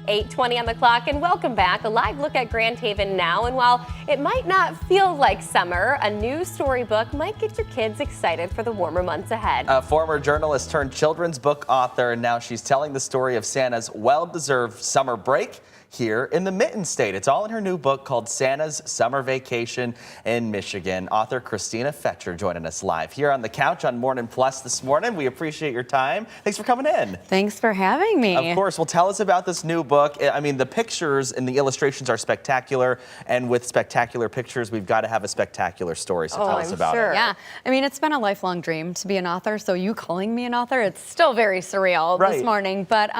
8:20 on the clock, and welcome back. A live look at Grand Haven now. And while it might not feel like summer, a new storybook might get your kids excited for the warmer months ahead. A former journalist turned children's book author, and now she's telling the story of Santa's well-deserved summer break here in the Mitten State. It's all in her new book called Santa's Summer Vacation in Michigan. Author Christina Fetcher joining us live here on the couch on Morning Plus this morning. We appreciate your time. Thanks for coming in. Thanks for having me. Of course. Well, tell us about this new book. I mean, the pictures and the illustrations are spectacular, and with spectacular pictures, we've got to have a spectacular story. So tell us about it. Yeah, I mean, it's been a lifelong dream to be an author, so you calling me an author, it's still very surreal this morning. But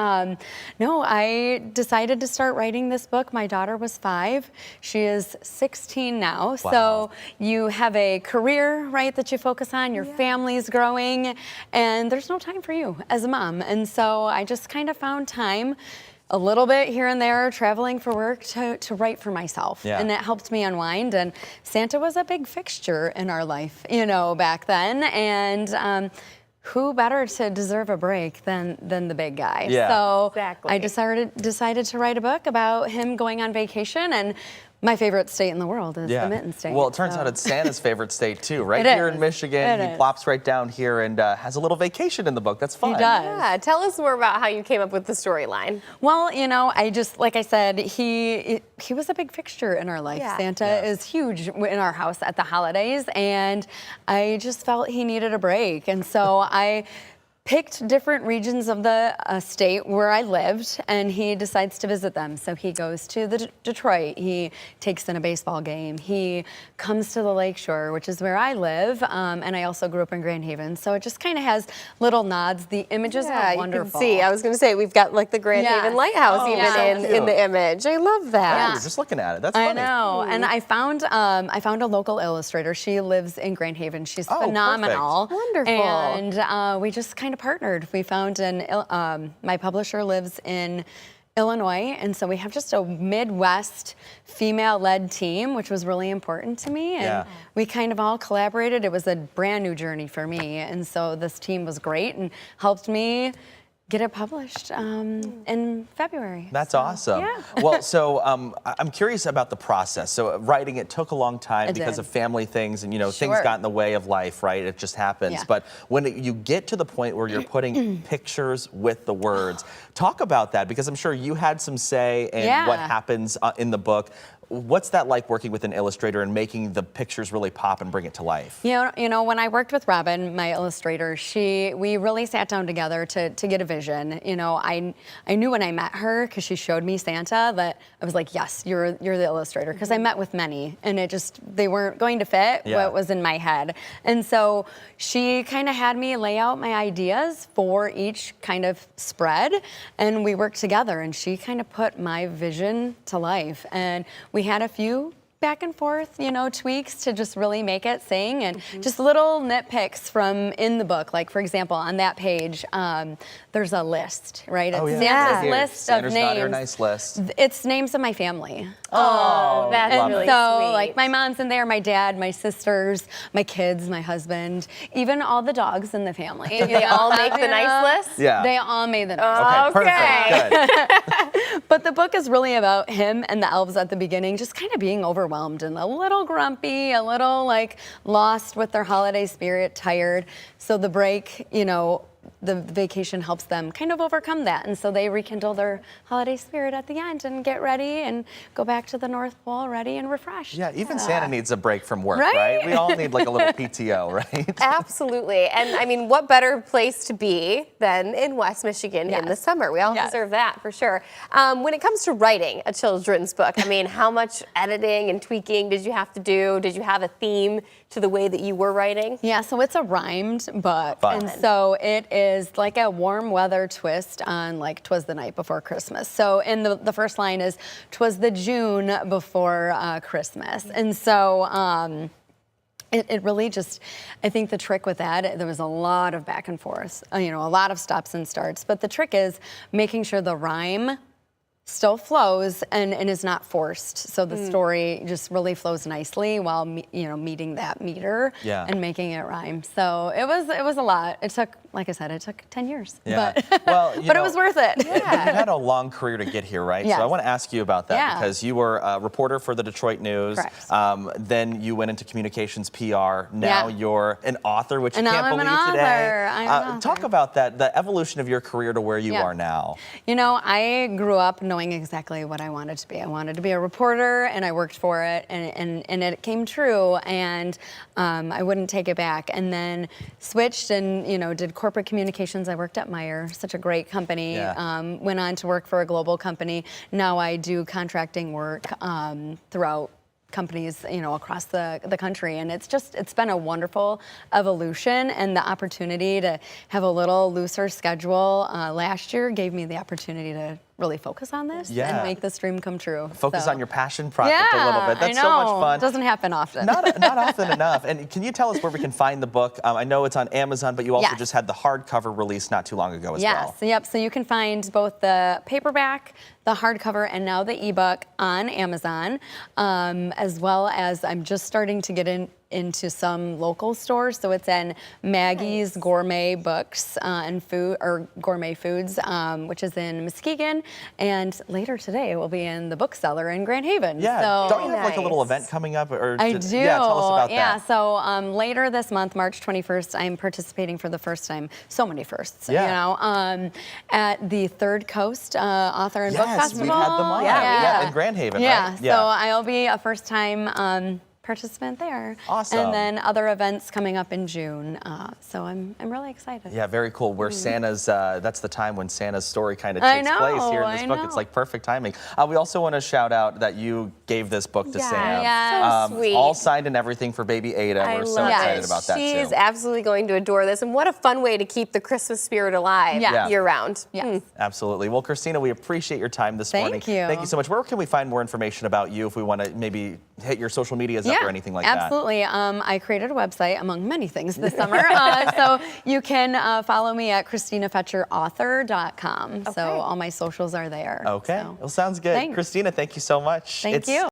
no, I decided to start writing this book. My daughter was 5. She is 16 now. Wow. So you have a career, right, that you focus on. Your family's growing, and there's no time for you as a mom. And so I just kind of found time a little bit here and there traveling for work to write for myself. And it helped me unwind. And Santa was a big fixture in our life, you know, back then. And who better to deserve a break than the big guy? So I decided to write a book about him going on vacation, and my favorite state in the world is the Mitten State. Well, it turns out it's Santa's favorite state too, right here in Michigan. He plops right down here and has a little vacation in the book. That's fun. He does. Yeah, tell us more about how you came up with the storyline. Well, you know, I just, like I said, he was a big fixture in our life. Santa is huge in our house at the holidays, and I just felt he needed a break. And so I picked different regions of the state where I lived, and he decides to visit them. So he goes to Detroit, he takes in a baseball game, he comes to the Lakeshore, which is where I live, and I also grew up in Grand Haven. So it just kind of has little nods. The images are wonderful. You can see, I was going to say, we've got like the Grand Haven Lighthouse in the image. I love that. You're just looking at it. That's funny. I know. And I found a local illustrator. She lives in Grand Haven. She's phenomenal. Wonderful. And we just kind of partnered. We found my publisher lives in Illinois, and so we have just a Midwest female-led team, which was really important to me, and we kind of all collaborated. It was a brand new journey for me, and so this team was great and helped me get it published in February. That's awesome. Well, so I'm curious about the process. So writing it took a long time because of family things, and you know things got in the way of life, right? It just happens. But when you get to the point where you're putting pictures with the words, talk about that, because I'm sure you had some say in what happens in the book. What's that like, working with an illustrator and making the pictures really pop and bring it to life? You know, when I worked with Robin, my illustrator, we really sat down together to get a vision. You know, I knew when I met her, because she showed me Santa, that I was like, yes, you're the illustrator, because I met with many, and they weren't going to fit what was in my head. And so she kind of had me lay out my ideas for each kind of spread, and we worked together, and she kind of put my vision to life. And we had a few back and forth, you know, tweaks to just really make it sing, and just little nitpicks from in the book. Like, for example, on that page, there's a list, right? It's Santa's list of names. A nice list. It's names of my family. Oh, that's really sweet. So, like, my mom's in there, my dad, my sisters, my kids, my husband, even all the dogs in the family. They all make the nice list? Yeah. They all made the nice list. Okay. Good. But the book is really about him and the elves at the beginning just kind of being overwhelmed and a little grumpy, a little like lost with their holiday spirit, tired. So the break, you know, the vacation helps them kind of overcome that. And so they rekindle their holiday spirit at the end and get ready and go back to the North Pole ready and refreshed. Yeah, even Santa needs a break from work, right? We all need like a little PTO, right? Absolutely. And I mean, what better place to be than in West Michigan in the summer? We all deserve that for sure. When it comes to writing a children's book, I mean, how much editing and tweaking did you have to do? Did you have a theme to the way that you were writing? Yeah, so it's a rhymed book. And so it is like a warm weather twist on like 'Twas the Night Before Christmas. So in the first line is 'Twas the June before Christmas. And so it really just, I think the trick with that, there was a lot of back and forth, you know, a lot of stops and starts. But the trick is making sure the rhyme still flows and is not forced. So the story just really flows nicely while, you know, meeting that meter and making it rhyme. So it was a lot. It took like I said, it took 10 years. Yeah. But, well, but it was worth it. You've had a long career to get here, right? Yes. So I want to ask you about that because you were a reporter for the Detroit News. Correct. Then you went into communications PR. Now you're an author, which you can't believe today. I'm an author. Talk about that, the evolution of your career to where you are now. You know, I grew up knowing exactly what I wanted to be. I wanted to be a reporter, and I worked for it, and it came true, and I wouldn't take it back. And then switched and, you know, did corporate communications. I worked at Meyer, such a great company. Went on to work for a global company. Now I do contracting work throughout companies, you know, across the country, and it's been a wonderful evolution, and the opportunity to have a little looser schedule last year gave me the opportunity to really focus on this and make this dream come true. Focus on your passion project a little bit. That's so much fun. It doesn't happen often. Not often enough. And can you tell us where we can find the book? I know it's on Amazon, but you also just had the hardcover release not too long ago as well. Yep. So you can find both the paperback, the hardcover, and now the ebook on Amazon, as well as I'm just starting to get into some local stores. So it's in Maggie's Gourmet Books and Food, or Gourmet Foods, which is in Muskegon. And later today, it will be in the bookseller in Grand Haven. Yeah, so, don't you have like a little event coming up? I do. Yeah, tell us about that. So later this month, March 21st, I'm participating for the first time, so many firsts, you know, at the Third Coast Author and Book Festival. Yes, we've had them on. In Grand Haven, right? So I'll be a first-time participant there. Awesome. And then other events coming up in June. So I'm really excited. Yeah, very cool. Where Santa's, that's the time when Santa's story kind of takes place here in this book. It's like perfect timing. We also want to shout out that you gave this book to Sam. Yeah, so sweet. All signed and everything for baby Ada. We're so excited about that too. She is absolutely going to adore this. And what a fun way to keep the Christmas spirit alive year round. Yes. Absolutely. Well, Christina, we appreciate your time this morning. Thank you. Thank you so much. Where can we find more information about you if we want to maybe hit your social medias up or anything like that? Absolutely. I created a website, among many things, this summer. So you can follow me at ChristinaFetcherAuthor.com. So all my socials are there. Okay. So. Well, sounds good. Thanks. Christina, thank you so much. Thank you.